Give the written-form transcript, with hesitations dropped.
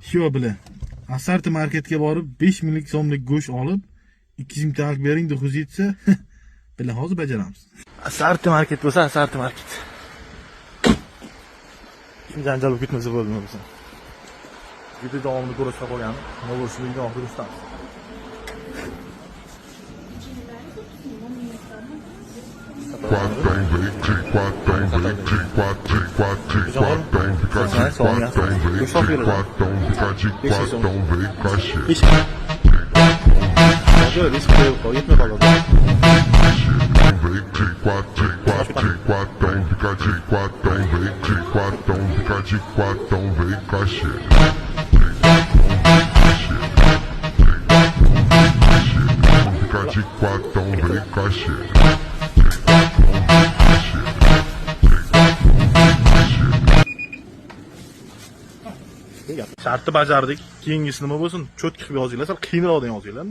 Shu bilan Asarti marketga borib 5 ming so'mlik go'sht olib 200 mingtalik bering deb yetsa, bilan hozir bajaramiz. Asarti market bo'lsa, Asarti market. Kim janjal bo'lib ketmasa bo'ldimi bizga. Video davomini ko'rishga qolgan. Nima bo'lishini oxirida ustamiz. Shartni bajardik. Keyingisi nima bo'lsin? Cho'tki qilib yozinglar, sal qiyinroq yozinglar.